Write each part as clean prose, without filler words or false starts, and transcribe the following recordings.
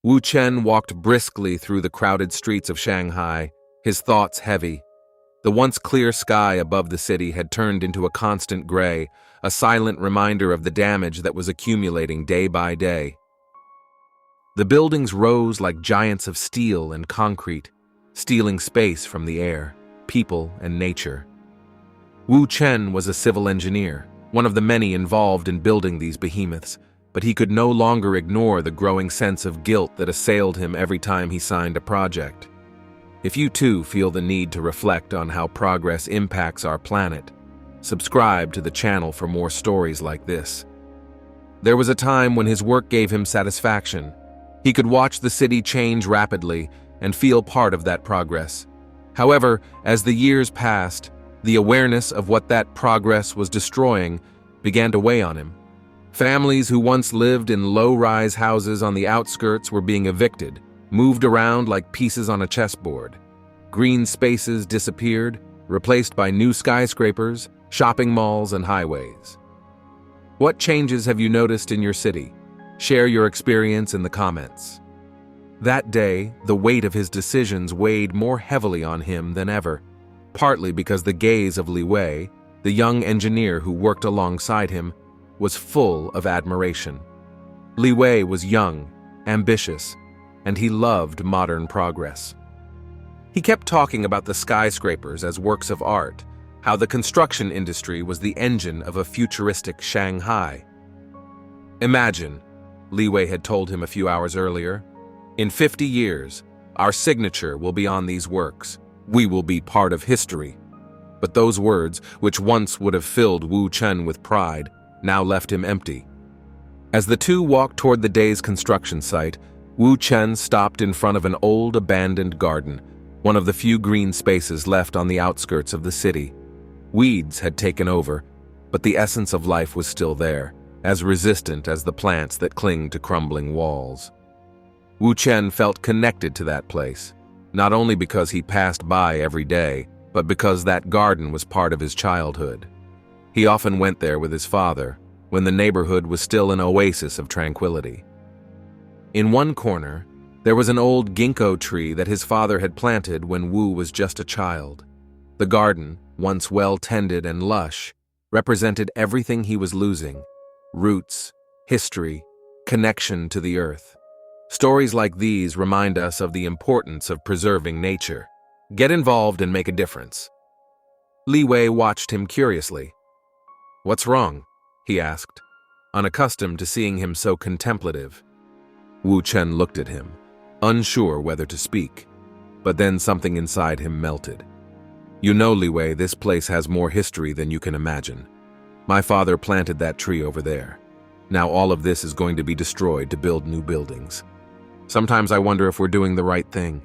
Wu Chen walked briskly through the crowded streets of Shanghai, his thoughts heavy. The once clear sky above the city had turned into a constant gray, a silent reminder of the damage that was accumulating day by day. The buildings rose like giants of steel and concrete, stealing space from the air, people, and nature. Wu Chen was a civil engineer, one of the many involved in building these behemoths, but he could no longer ignore the growing sense of guilt that assailed him every time he signed a project. If you too feel the need to reflect on how progress impacts our planet, subscribe to the channel for more stories like this. There was a time when his work gave him satisfaction. He could watch the city change rapidly and feel part of that progress. However, as the years passed, the awareness of what that progress was destroying began to weigh on him. Families who once lived in low-rise houses on the outskirts were being evicted, moved around like pieces on a chessboard. Green spaces disappeared, replaced by new skyscrapers, shopping malls, and highways. What changes have you noticed in your city? Share your experience in the comments. That day, the weight of his decisions weighed more heavily on him than ever, partly because the gaze of Li Wei, the young engineer who worked alongside him, was full of admiration. Li Wei was young, ambitious, and he loved modern progress. He kept talking about the skyscrapers as works of art, how the construction industry was the engine of a futuristic Shanghai. Imagine, Li Wei had told him a few hours earlier, in 50 years, our signature will be on these works. We will be part of history. But those words, which once would have filled Wu Chen with pride, now left him empty. As the two walked toward the day's construction site, Wu Chen stopped in front of an old abandoned garden, one of the few green spaces left on the outskirts of the city. Weeds had taken over, but the essence of life was still there, as resistant as the plants that cling to crumbling walls. Wu Chen felt connected to that place, not only because he passed by every day, but because that garden was part of his childhood. He often went there with his father, when the neighborhood was still an oasis of tranquility. In one corner, there was an old ginkgo tree that his father had planted when Wu was just a child. The garden, once well-tended and lush, represented everything he was losing: roots, history, connection to the earth. Stories like these remind us of the importance of preserving nature. Get involved and make a difference. Li Wei watched him curiously. "What's wrong?" he asked, unaccustomed to seeing him so contemplative. Wu Chen looked at him, unsure whether to speak, but then something inside him melted. "You know, Li Wei, this place has more history than you can imagine. My father planted that tree over there. Now all of this is going to be destroyed to build new buildings. Sometimes I wonder if we're doing the right thing."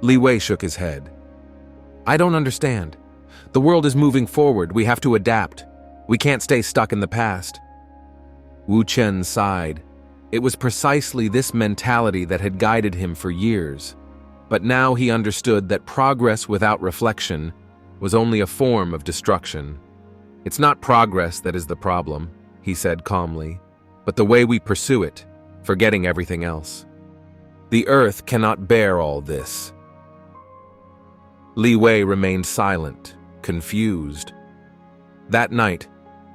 Li Wei shook his head. "I don't understand. The world is moving forward. We have to adapt. We can't stay stuck in the past." Wu Chen sighed. It was precisely this mentality that had guided him for years. But now he understood that progress without reflection was only a form of destruction. "It's not progress that is the problem," he said calmly, "but the way we pursue it, forgetting everything else. The earth cannot bear all this." Li Wei remained silent, confused. That night,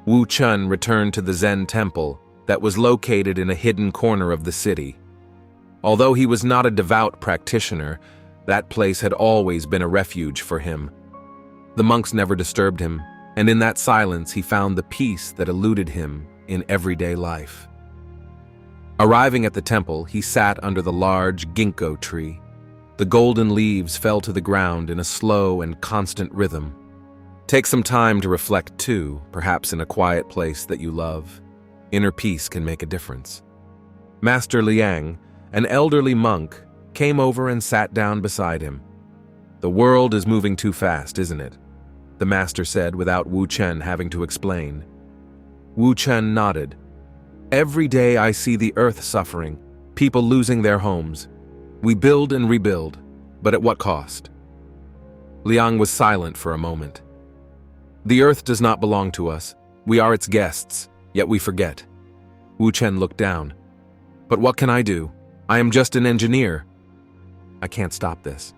Wu Chen returned to the Zen temple that was located in a hidden corner of the city. Although he was not a devout practitioner, that place had always been a refuge for him. The monks never disturbed him, and in that silence he found the peace that eluded him in everyday life. Arriving at the temple, he sat under the large ginkgo tree. The golden leaves fell to the ground in a slow and constant rhythm. Take some time to reflect too, perhaps in a quiet place that you love. Inner peace can make a difference. Master Liang, an elderly monk, came over and sat down beside him. "The world is moving too fast, isn't it?" the master said without Wu Chen having to explain. Wu Chen nodded. "Every day I see the earth suffering, people losing their homes. We build and rebuild, but at what cost?" Liang was silent for a moment. "The earth does not belong to us. We are its guests, yet we forget." Wu Chen looked down. "But what can I do?" I am just an engineer. I can't stop this.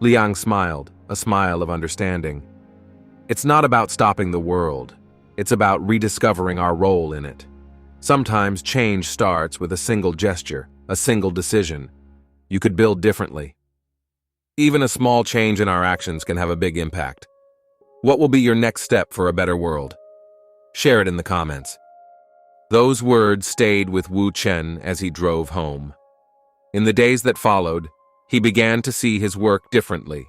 Liang smiled, a smile of understanding. It's not about stopping the world. It's about rediscovering our role in it. Sometimes change starts with a single gesture, a single decision. You could build differently. Even a small change in our actions can have a big impact. What will be your next step for a better world? Share it in the comments. Those words stayed with Wu Chen as he drove home. In the days that followed, he began to see his work differently.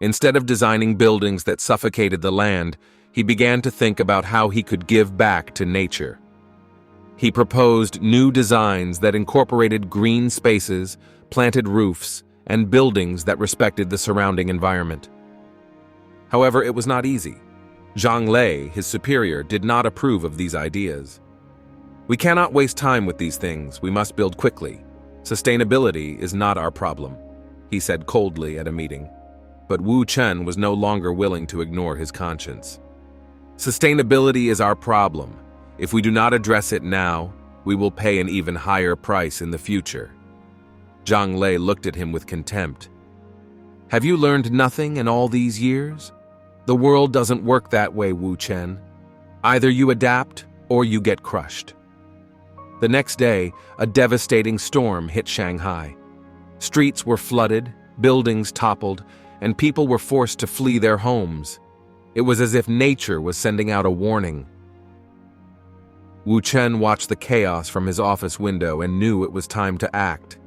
Instead of designing buildings that suffocated the land, he began to think about how he could give back to nature. He proposed new designs that incorporated green spaces, planted roofs, and buildings that respected the surrounding environment. However, it was not easy. Zhang Lei, his superior, did not approve of these ideas. We cannot waste time with these things. We must build quickly. Sustainability is not our problem, he said coldly at a meeting. But Wu Chen was no longer willing to ignore his conscience. Sustainability is our problem. If we do not address it now, we will pay an even higher price in the future. Zhang Lei looked at him with contempt. Have you learned nothing in all these years? The world doesn't work that way, Wu Chen. Either you adapt or you get crushed. The next day, a devastating storm hit Shanghai. Streets were flooded, buildings toppled, and people were forced to flee their homes. It was as if nature was sending out a warning. Wu Chen watched the chaos from his office window and knew it was time to act.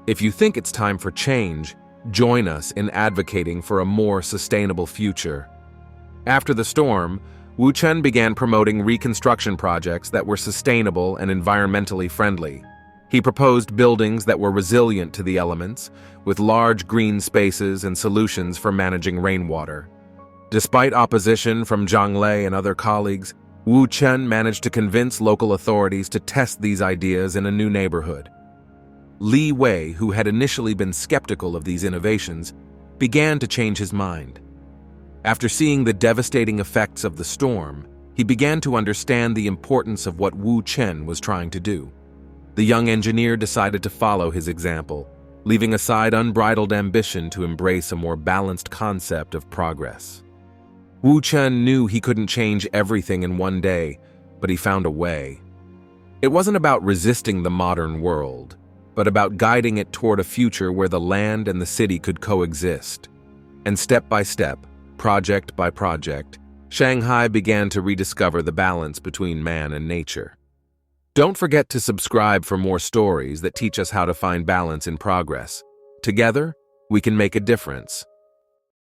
If you think it's time for change, join us in advocating for a more sustainable future. After the storm, Wu Chen began promoting reconstruction projects that were sustainable and environmentally friendly. He proposed buildings that were resilient to the elements, with large green spaces and solutions for managing rainwater. Despite opposition from Zhang Lei and other colleagues, Wu Chen managed to convince local authorities to test these ideas in a new neighborhood. Li Wei, who had initially been skeptical of these innovations, began to change his mind. After seeing the devastating effects of the storm, he began to understand the importance of what Wu Chen was trying to do. The young engineer decided to follow his example, leaving aside unbridled ambition to embrace a more balanced concept of progress. Wu Chen knew he couldn't change everything in one day, but he found a way. It wasn't about resisting the modern world, but about guiding it toward a future where the land and the city could coexist. And step by step, project by project, Shanghai began to rediscover the balance between man and nature. Don't forget to subscribe for more stories that teach us how to find balance in progress. Together, we can make a difference.